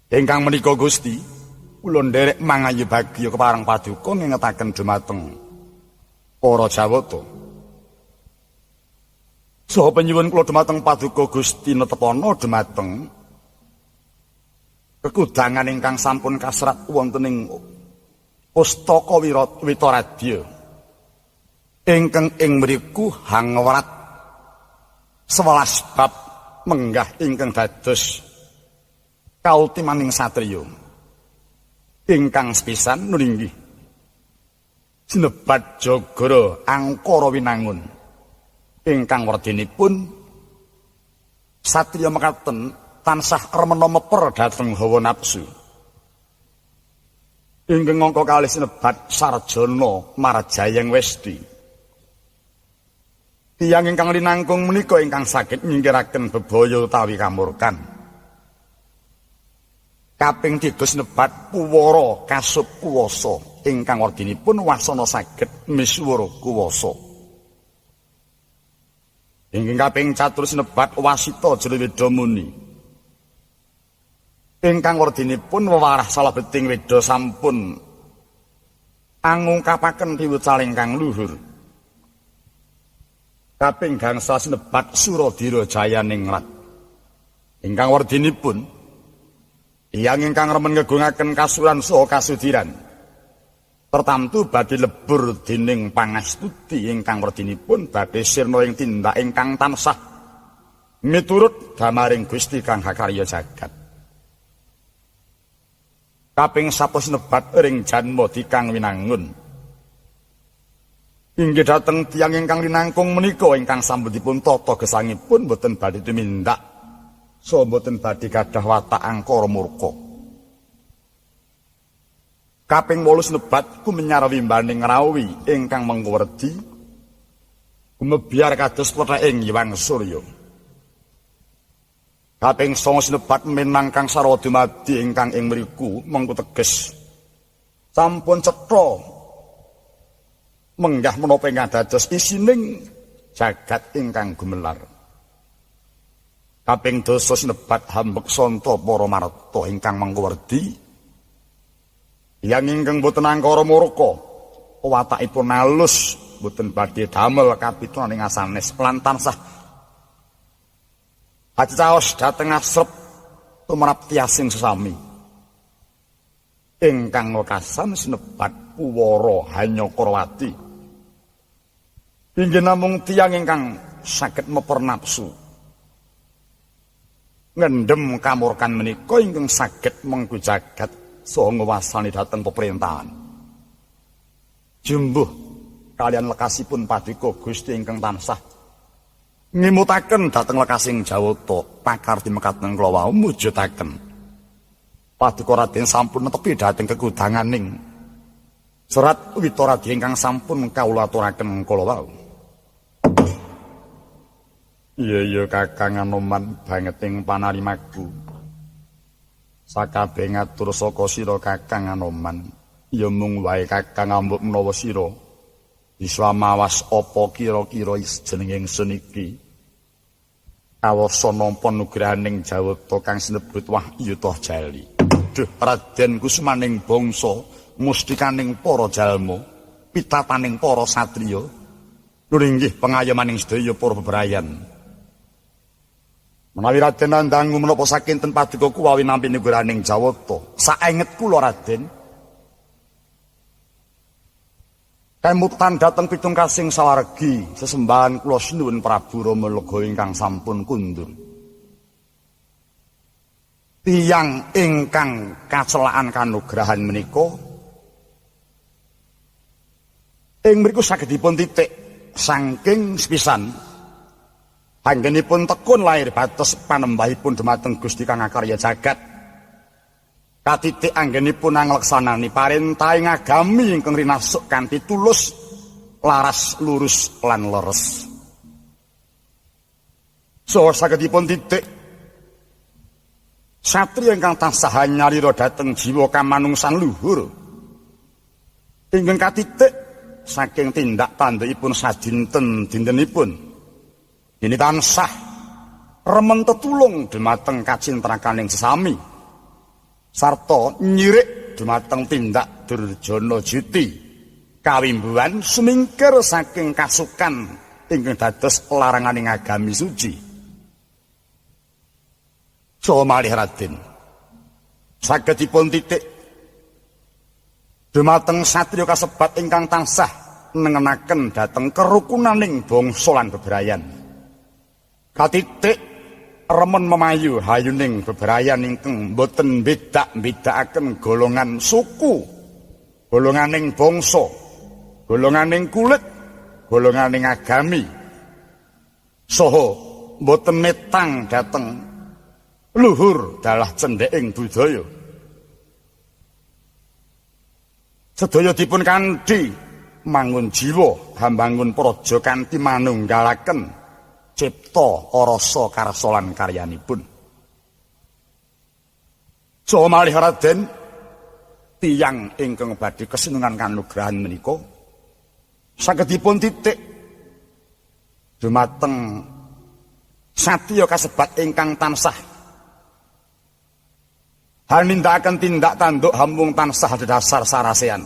Ingkang menika Gusti kula nderek mangayu bagya kepareng paduka ngengetaken dumateng para Jawata. Saha penyuwun kula dumateng paduka Gusti netepana dumateng kekudangan ingkang sampun kasrat wonten ing Pustaka Witaradya. Ingkang ing mriku hangwrat 11 bab menggah ingkang dados kaultimaning satriya. Ingkang sepisan nulinggih sinebat Jagara Angkara Winangun. Ingkang werdinipun satriya mekaten tansah remena meper dhateng hawa nafsu. Ingkang angka kalih sinebat Sarjana Marjayeng Westi. Tiyang ingkang linangkung menika ingkang saged nyingkiraken bebaya utawi kamurkan. Kaping 3 sinebat Puwara Kasup Kuwasa. Ingkang werdinipun wasana saged misuwur kuwasa. Ingkang kaping 4 sinebat Wasita Jleweda Muni. Ingkang werdinipun wewarah salebeting weda sampun angungkapaken piwucal ingkang luhur. Kaping gangsal sinebat Suradira Jayaningrat. Ingkang werdinipun tiyang ingkang remen ngegungaken kasuran saha kasudiran. Pertamtu badhe lebur dening pangastuti ingkang werdinipun badhe sirna ing tindak ingkang tansah miturut damaring Gusti Kang Hakarya Jagat. Kaping 10 sinebat ring janma dikang winangun. Inggih dhateng tiyang ingkang linangkung menika ingkang sampun tata gesangipun boten badhe tumindak saha boten badhe gadah watak angkara murka. Kaping 8 sinebat kumenyar wimbaning rawi ingkang mengwerdi gumebyar kados pething Hyang Surya. Kaping 9 sinebat minangkang sarwa dumadi ingkang ing mriku mengku teges sampun cetha menggah menapa ingkang dados isining jagat ingkang gumelar. Kaping 10 sinebat Hambeksanto para marta ingkang mengwerdi yang ingkang boten angkara murka watakipun alus boten badhe damel kapitunaning asanes lan tansah acaos dhateng asrep tumrap tiasing sesami ingkang wekasan sinebat Puwara Hanyakrawati inggih namung tiyang ingkang saged meper nafsu ngendhem kamurkan menika ingkang saged mengku jagat saha nguwasani dhateng pemerintahan jumbuh kalian lekasipun paduka Gusti ingkang tansah ngimutaken dhateng lekasing Jawata pakarti mekaten kula wau mujudaken paduka Raden sampun netepi dhateng kekudanganing serat Witaradi ingkang sampun kawula aturaken kala wau. Iya Kakang Anoman bangeting panarimaku. Sakabeh ngatur saka sira Kakang Anoman. Ya mung wae Kakang ambuk menawa sira bisa mawas apa kira-kira jeneng ingsun iki. Kawasa nampa nugrahaning Jawata kang sinebut Wahyu toh Jali. Duh Raden Kusumaning bangsa mustikaning para jalma, pitataning para satriya. Nur inggih pengayamaning sedaya para bebrayan. Menawi Raden nandhangu menapa sakinten paduka kuwawi nampi ngguraning Jawata, saenget kula Raden. Kemutan dhateng pitungkasing sawargi sesembahan kula sinuwun Prabu Ramalega ingkang sampun kundur. Tiyang ingkang kacelaan kanugrahan menika ing mriku saged dipun titik saking sepisan anggenipun tekun lair bates panembahipun dumateng Gusti kang akarya jagat. Katitik anggenipun angleksanani parentahing agami ingkang rinasuk kanthi tulus, laras, lurus lan leres. Saha saged dipun titik satriya ingkang tansah nyalira dhateng jiwa kamanungsan luhur. Ingkang katitik saking tindak tandukipun sadinten dintenipun. Ini tansah remen tetulung dumateng kacintrakaning sesami sarta nyirik dumateng tindak durjana juti kawimbuhan sumingkir saking kasukan ingkang dados laranganing agami suci. Saha malih Raden saged dipun titik dumateng satriya kasebat ingkang tansah nengenaken dhateng kerukunaning bangsa lan bebrayan. Katitik remen memayu hayuning bebrayan ingkang boten bedak-bedakaken golongan suku, golonganing bangsa, golonganing kulit, golonganing agami. Saha boten metang dhateng luhur dalah cendheking budaya. Sedaya dipun kanthi mangun jiwa hambangun praja kanthi manunggalaken cipta rasa karsa lan karyanipun. Saha malih Raden tiyang ingkang badhe kesenengan kanugrahan menika saged dipun titik dumateng satriya kasebat ingkang tansah nindakaken tindak tanduk hambung tansah dasar sarasean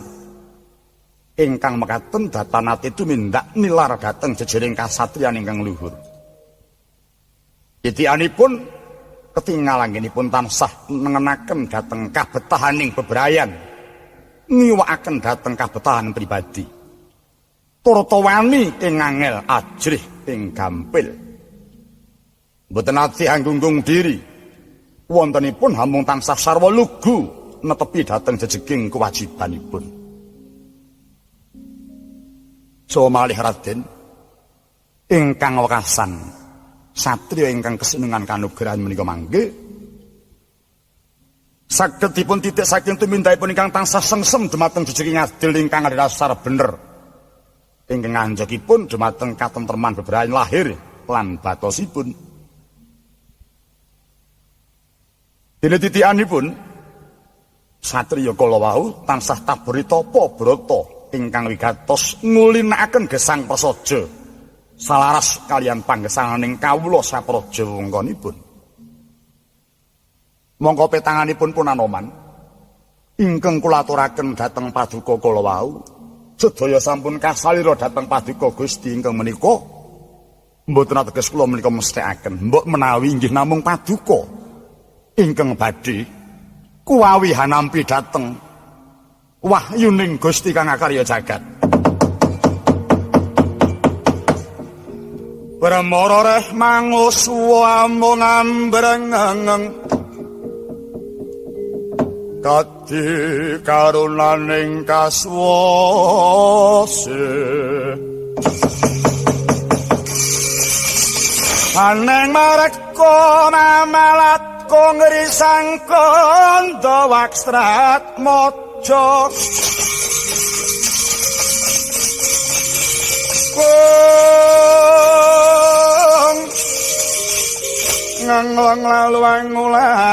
ingkang mekaten datanate tumindak nilar dhateng jejering kasatriyan ingkang luhur. Titikanipun ketingal anggenipun tansah nengenaken dhateng kabetahaning bebrayan, ngiwakaken dhateng kabetahan pribadi. Turta wani ing angel ajrih ing gampil. Mboten ati anggunggung diri. Wontenipun hamung tansah sarwa lugu netepi dhateng jejeging kewajibanipun. Saha malih Raden ingkang wekasan satriya ingkang kesenengan kanugrahan menika mangke saged dipun titik saking tumindakipun ingkang tansah sengsem dumateng jejeging adil ingkang adhedhasar bener ingkang anjekipun dumateng katentreman bebrayan lahir lan batosipun. Dene titikanipun satriya kala wau tansah taburi tapa brata ingkang wigatos ngulinakaken gesang prasaja salaras kalian panggesanganing kawula sapraja wewengkonipun. Monggo petanganipun pun Anoman ingkang kula aturaken dhateng paduka kala wau sedaya sampun kasalira dhateng paduka Gusti ingkang menika. Mboten ateges kula menika mesthekaken, mbok menawi inggih namung paduka ingkang badhe kuwawi hanampi dhateng wahyuning Gusti kang akarya jagat. Pramara reh mangus wamungan brengeng kati karunaning kaswase aneng mareko mamalat kongrisang kondo wakstrat mojo nganglong lalu angulati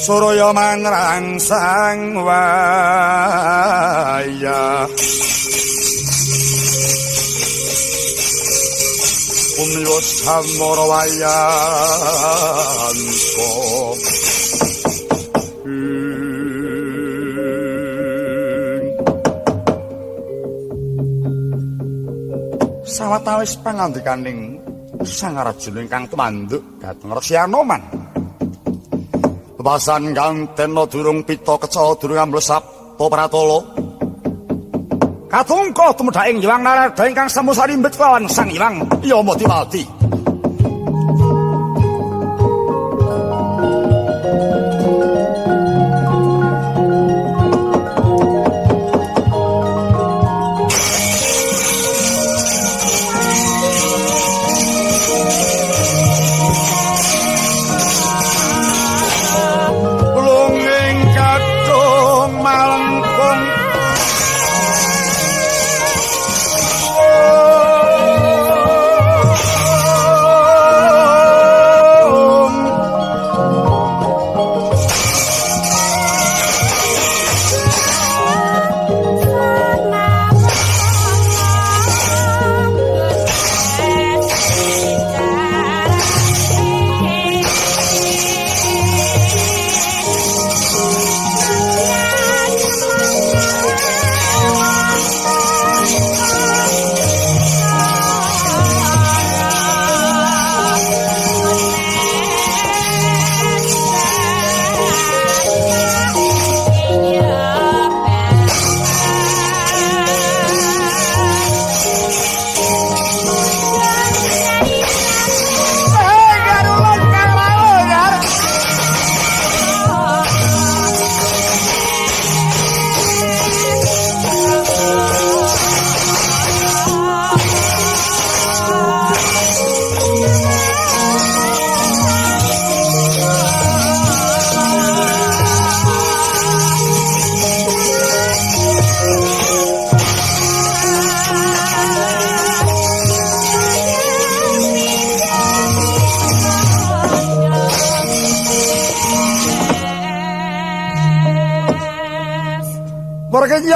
Surya mangrangsang waya Umyo samara wayanko sawetawis pangandikaning Sang Rajana ingkang tumanduk dhateng Resi Anoman Basan kang tena durung pita keca durung amblesap to pratala. Katungka tumedhaing Hyang Narada ingkang semu sarimbet kelawan Sang Hyang Yamadewati.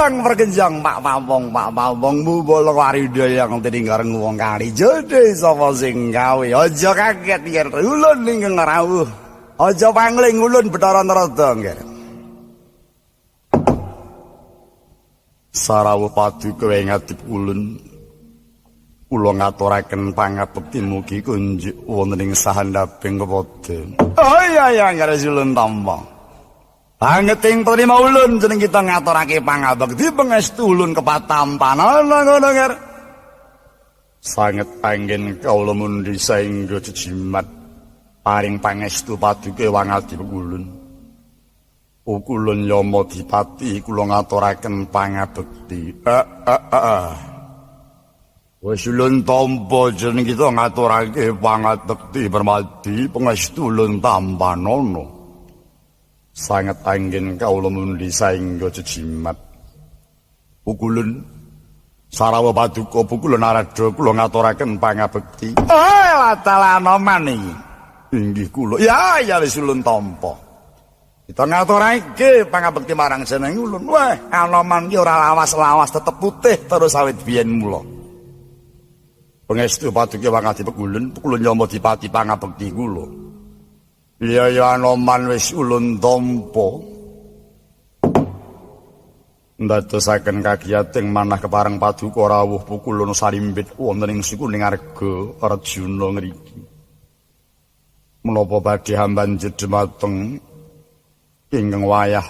Perkenjang Pak Pamong mubala warida yang tininggareng wong kali jodhe sapa sing gawe aja kaget yen ulun ning rawuh aja pangling ulun Bathara Narada nggih sarawuh paduka ngadhep ulun kula ngaturaken pangabekti mugi kunjuk wonten ing sahandaping kepada oh iya nggih ulun tampa Pangeting terima ulun jeneng kita ngaturake pangabekti pangestu ulun kepatampan ana ngono nggih. Sanget anggen kawula mundi saengga jejimat paring pangestu paduka wangadi ulun. Ukulun Yamadipati kula ngaturaken pangabekti. Wis ulun tampa jeneng kita ngaturake pangabekti permadi pangestu ulun tampanono. Sangat angin kawula mundi saengga jejimat. Pukulun Sarawa Paduka Pukulun Narada kula ngaturaken pangabekti. Latala Anoman iki. Inggih kula. Ya wis ulun tampa. Kita ngaturake pangabekti marang jeneng ulun. Wah, Anoman ki ora lawas-lawas tetep putih terus awit biyen mula. Pangestu Paduka Wangadi Pekulun Nyama Dipati pangabekti kula. Iya Anoman wis ulun tampa. Ndadosaken kagiyating manah kepareng Paduka rawuh Pukulun sarimbit wonten ing sukuning Arga Arjuna ngriki. Menapa badhe hambanjur dumateng ingkang wayah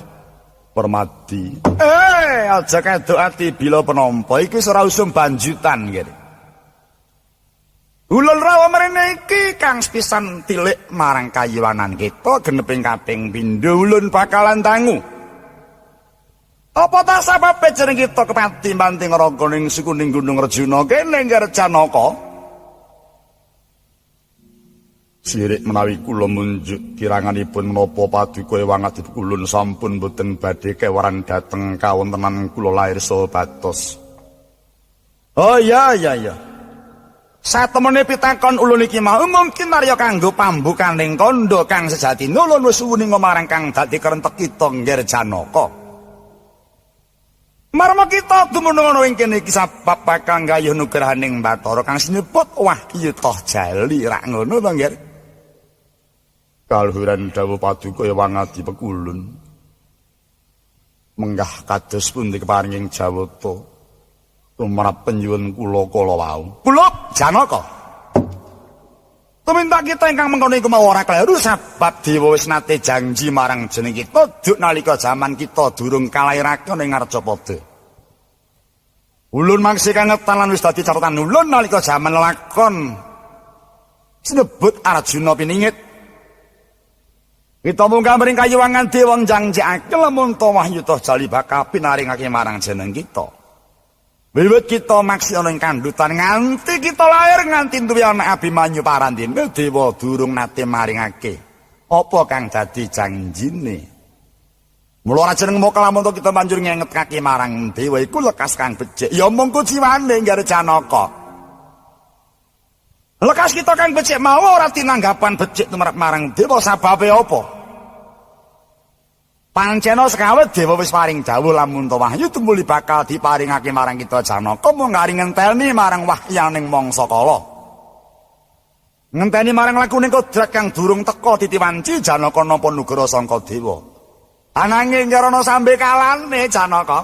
permadi. Aja kedok ati bila penampa iki ora usum banjutan kene. Ulun rawa mrene iki kang sepisan tilik marang kayiwanan kita geneping kaping pindho ulun bakalan dangu. Apa ta sababe jeneng kita kepati banting raga ning sukuning Gunung Arjuna kene Janaka? Sirik menawi kula munjuk kiranganipun menapa Paduka Wangadi Pekulun sampun boten badhe kewaran dhateng kawontenan kula lair saha batos. Oh iya. Satemene pitakon ulun iki mau mungkin arya kanggo pambukaning kandha kang sejati nulun wis suwuni marang kang dadi kerentek kita ngger Janaka. Marma kita dumunung ing kene iki sabab bakal gayuh nugrahaning Bathara kang sinebut Wahyu Toh Jali rak ngono to ngger. Kaluhuran dawuh Paduka Wangadi Pekulun menggah kados pundi keparinging jawata tumrap penyuwun kula kala wau. Kula Janaka. Tumindak kita ingkang mengkono iku mau ora kleru sebab dewa wis nate janji marang jeneng kita duk nalika jaman kita durung kalairake ning Arjapada. Ulun mangsi kangetan lan wis dadi catatan ulun nalika jaman lakon sinebut Arjuna piningit. Kita munggah mring kayuwangan dewa janjake lamun to Wahyu Toh Jali bakal pinaringake marang jeneng kita. Wiwit kita maksi ana ing kandhutan nganti kita lair nganti duwe anak Abimanyu parandene dewa durung nate maringake apa kang dadi janjine. Mula ora jeneng moko lamun kita banjur ngengetkake marang dewa iku lekas kang becik ya mongko jiwane nggare Janaka. Lekas kita kang becik mau ora tinanggapan becik tumrap marang dewa sababe apa? Pancena sekawit dewa wis paring dawuh lamun to wahyu tumuli bakal diparingake marang kita Janaka mung ngari ngenteni marang wahyaning mangsa kala. Ngenteni marang lakune kodrat kang durung teka titiwanci Janaka nampa nugra sangka dewa. Ananging karana sambe kalane Janaka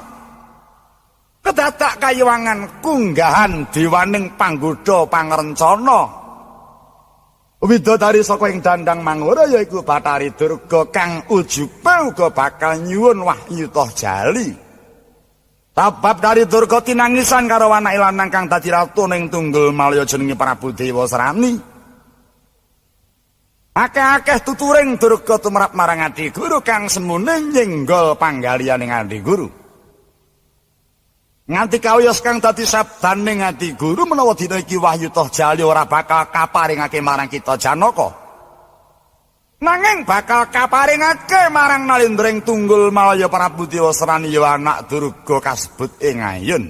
kedadak kayuwangan kunggahan dewaning panggoda pangrencana. Widodari saka ing dandang Mangura yaiku Bathari Durga kang ujupe uga bakal nyuwun Wahyu Toh Jali. Tabab dari Durga tinangisan karo anake lanang kang dadi ratu ning Tunggul Malaya jenenge Prabu Dewa Serani. Akeh-akeh tuturing Durga tumrap marang Adi Guru kang semune nyenggol panggalianing Adi Guru. Nganti kawiyos kang dadi sabdaning Adi Guru menawa dina iki Wahyu Toh Jali ora bakal kaparingake marang kita Janaka. Nanging bakal kaparingake marang Nalindring Tunggul Malaya Prabu Dewa Serani ya anak Durga kasebut ing ayun.